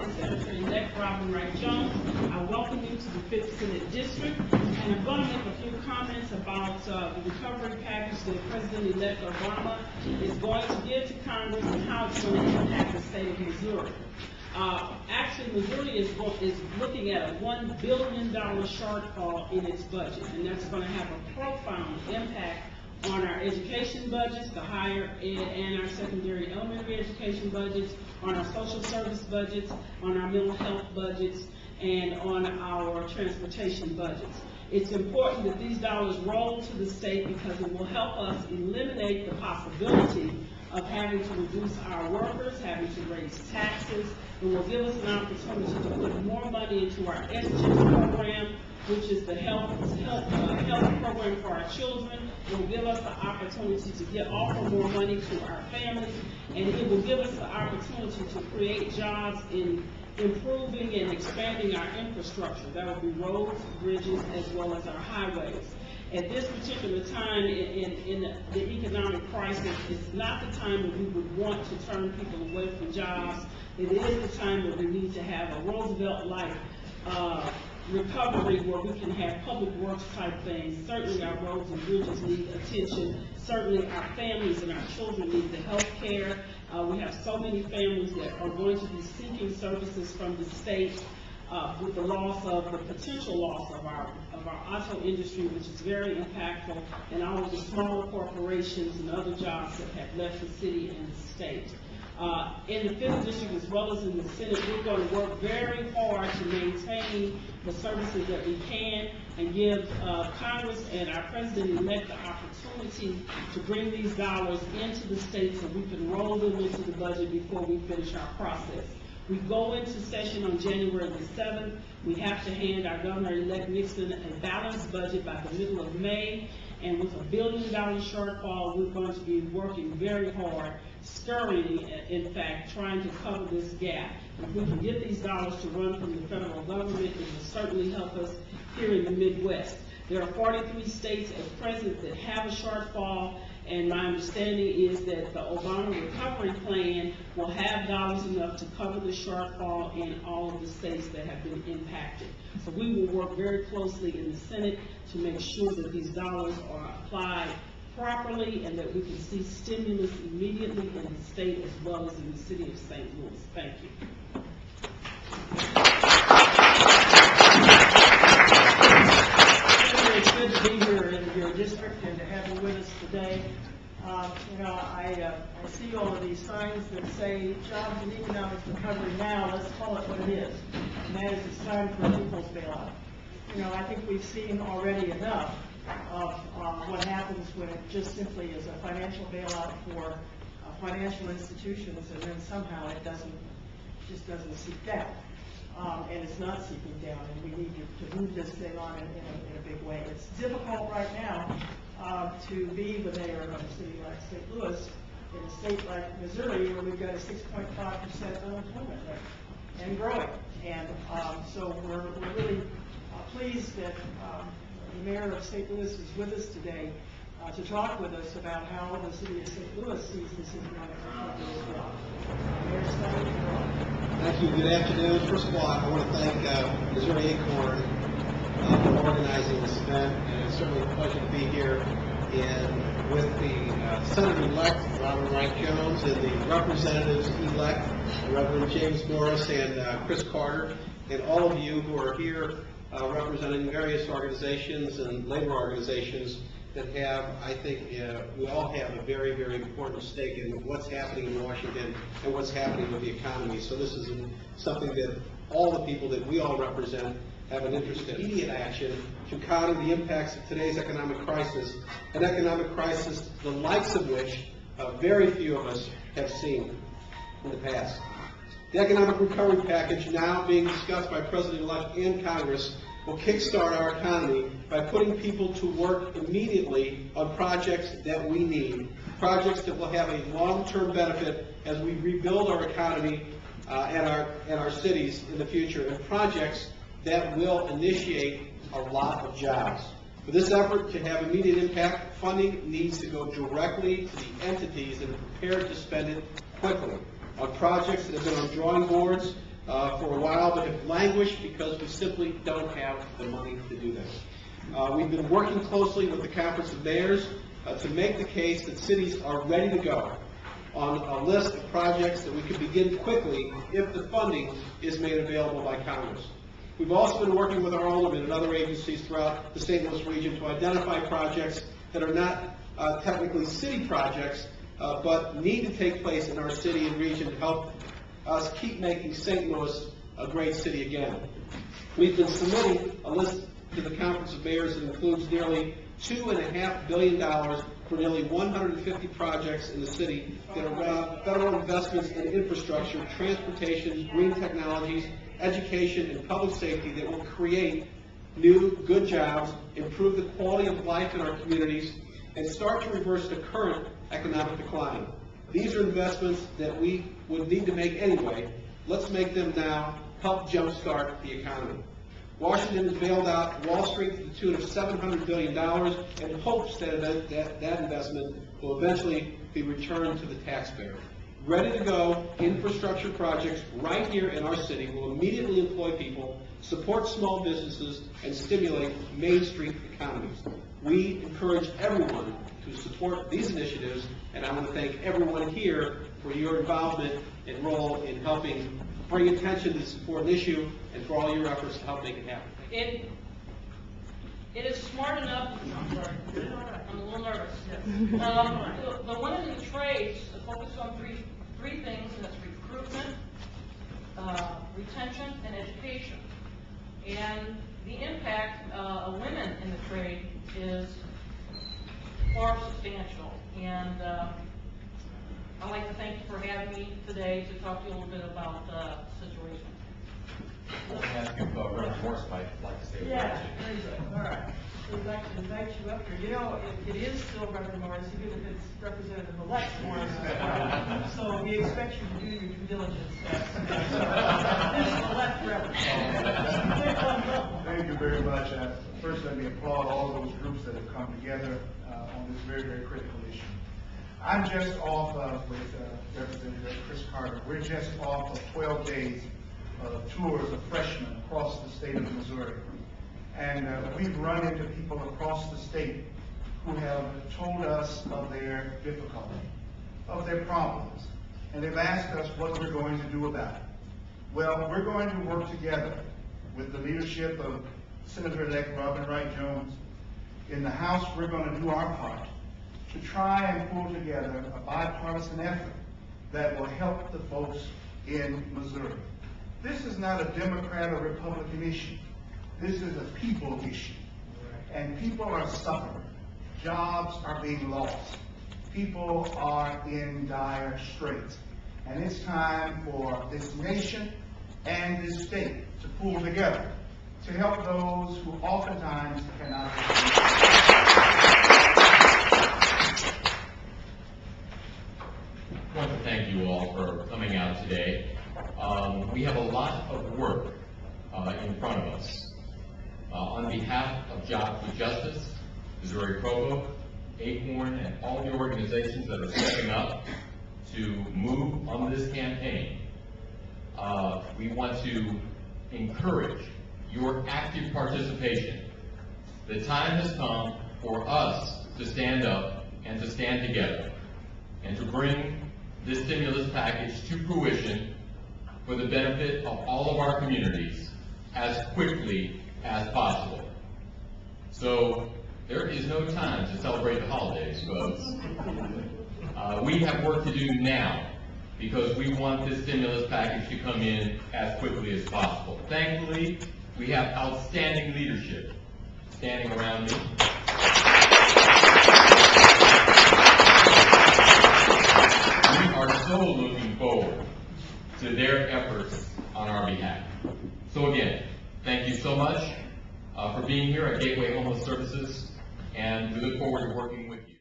President, Senator-elect Robin Wright Jones. I welcome you to the 5th Senate District, and I'm going to make a few comments about the recovery package that President-elect Obama is going to give to Congress and how it's going to impact the state of Missouri. Actually, Missouri is looking at a $1 billion shortfall in its budget, and that's going to have a profound impact on our education budgets, the higher ed and our secondary elementary education budgets, on our social service budgets, on our mental health budgets, and on our transportation budgets. It's important that these dollars roll to the state because it will help us eliminate the possibility of having to reduce our workers, having to raise taxes. It will give us an opportunity to put more money into our SCHIP program, which is the health program for our children. It will give us the opportunity to offer more money to our families, and it will give us the opportunity to create jobs in improving and expanding our infrastructure. That will be roads, bridges, as well as our highways. At this particular time in the economic crisis, it's not the time that we would want to turn people away from jobs. It is the time that we need to have a Roosevelt-like recovery where we can have public works type things. Certainly our roads and bridges need attention. Certainly our families and our children need the health care. We have so many families that are going to be seeking services from the state with the potential loss of our auto industry, which is very impactful, and all of the smaller corporations and other jobs that have left the city and the state. In the 5th District as well as in the Senate, we're going to work very hard to maintain the services that we can and give Congress and our President-elect the opportunity to bring these dollars into the state so we can roll them into the budget before we finish our process. We go into session on January the 7th. We have to hand our Governor-elect Nixon a balanced budget by the middle of May. And with $1 billion shortfall, we're going to be working very hard, scurrying, in fact, trying to cover this gap. If we can get these dollars to run from the federal government, it will certainly help us here in the Midwest. There are 43 states at present that have a shortfall, and my understanding is that the Obama recovery plan will have dollars enough to cover the shortfall in all of the states that have been impacted. So we will work very closely in the Senate to make sure that these dollars are applied properly and that we can see stimulus immediately in the state as well as in the city of St. Louis. Thank you. It's good to be here in your district and to have you with us today. I see all of these signs that say jobs and economic recovery now. Let's call it what it is, and that is it's time for a people's bailout. I think we've seen already enough of what happens when it just simply is a financial bailout for financial institutions, and then somehow it just doesn't seep down. And it's not seeping down, and we need to move this thing on in a big way. It's difficult right now to be the mayor of a city like St. Louis, in a state like Missouri, where we've got a 6.5% unemployment rate and growing. And so we're really pleased that the mayor of St. Louis is with us today to talk with us about how the city of St. Louis sees this economic recovery as well. Mayor Snyder. Thank you. Good afternoon. First of all, I want to thank Missouri Acorn for organizing this event, and it's certainly a pleasure to be here with the Senator-elect Robin Wright Jones and the Representatives-elect Reverend James Morris and Chris Carter, and all of you who are here representing various organizations and labor organizations that have, I think, we all have a very, very important stake in what's happening in Washington and what's happening with the economy. So this is something that all the people that we all represent have an interest in. Immediate action to counter the impacts of today's economic crisis, an economic crisis the likes of which very few of us have seen in the past. The economic recovery package now being discussed by President-elect and Congress will kickstart our economy by putting people to work immediately on projects that we need, projects that will have a long-term benefit as we rebuild our economy and our cities in the future, and projects that will initiate a lot of jobs. For this effort to have immediate impact, funding needs to go directly to the entities that are prepared to spend it quickly on projects that have been on drawing boards for a while, but have languished because we simply don't have the money to do this. We've been working closely with the Conference of Mayors to make the case that cities are ready to go on a list of projects that we could begin quickly if the funding is made available by Congress. We've also been working with our aldermen and other agencies throughout the St. Louis region to identify projects that are not technically city projects, but need to take place in our city and region to help us keep making St. Louis a great city again. We've been submitting a list to the Conference of Mayors that includes nearly $2.5 billion for nearly 150 projects in the city that are federal investments in infrastructure, transportation, green technologies, education, and public safety that will create new, good jobs, improve the quality of life in our communities, and start to reverse the current economic decline. These are investments that we would need to make anyway. Let's make them now, help jumpstart the economy. Washington has bailed out Wall Street to the tune of $700 billion and hopes that that investment will eventually be returned to the taxpayer. Ready to go infrastructure projects right here in our city will immediately employ people, support small businesses, and stimulate Main Street economies. We encourage everyone to support these initiatives, and I want to thank everyone here for your involvement and role in helping bring attention to this important issue and for all your efforts to help make it happen. It is smart enough. I'm sorry. I'm a little nervous. The women in the trades focus on three things, and that's recruitment, retention, and education. And the impact of women in the trade is far substantial. And I'd like to thank you for having me today to talk to you a little bit about the situation. I'll ask if Reverend Morse might like to say a word. Yeah, very good, all right. We'd like to invite you up here. You know, it is still Reverend Morris, even if it's Representative-elect Morris as well. So we expect you to do your due diligence. This is the left Reverend. Thank you very much. First, let me applaud all those groups that have come together on this very, very critical issue. I'm just off with Representative Chris Carter. We're just off of 12 days of tours of freshmen across the state of Missouri. And we've run into people across the state who have told us of their difficulty, of their problems. And they've asked us what we're going to do about it. Well, we're going to work together with the leadership of Senator-elect Robin Wright Jones. In the House, we're going to do our part to try and pull together a bipartisan effort that will help the folks in Missouri. This is not a Democrat or Republican issue. This is a people issue. And people are suffering. Jobs are being lost. People are in dire straits. And it's time for this nation and this state to pull together to help those who oftentimes cannot. I want to thank you all for coming out today. We have a lot of work in front of us. On behalf of Jobs with Justice, Missouri Provo, Acorn, and all the organizations that are stepping up to move on this campaign, we want to encourage your active participation. The time has come for us to stand up and to stand together and to bring this stimulus package to fruition for the benefit of all of our communities as quickly as possible. So there is no time to celebrate the holidays, folks. We have work to do now because we want this stimulus package to come in as quickly as possible. Thankfully, we have outstanding leadership standing around me. We are so looking forward to their efforts on our behalf. So again, thank you so much for being here at Gateway Homeless Services, and we look forward to working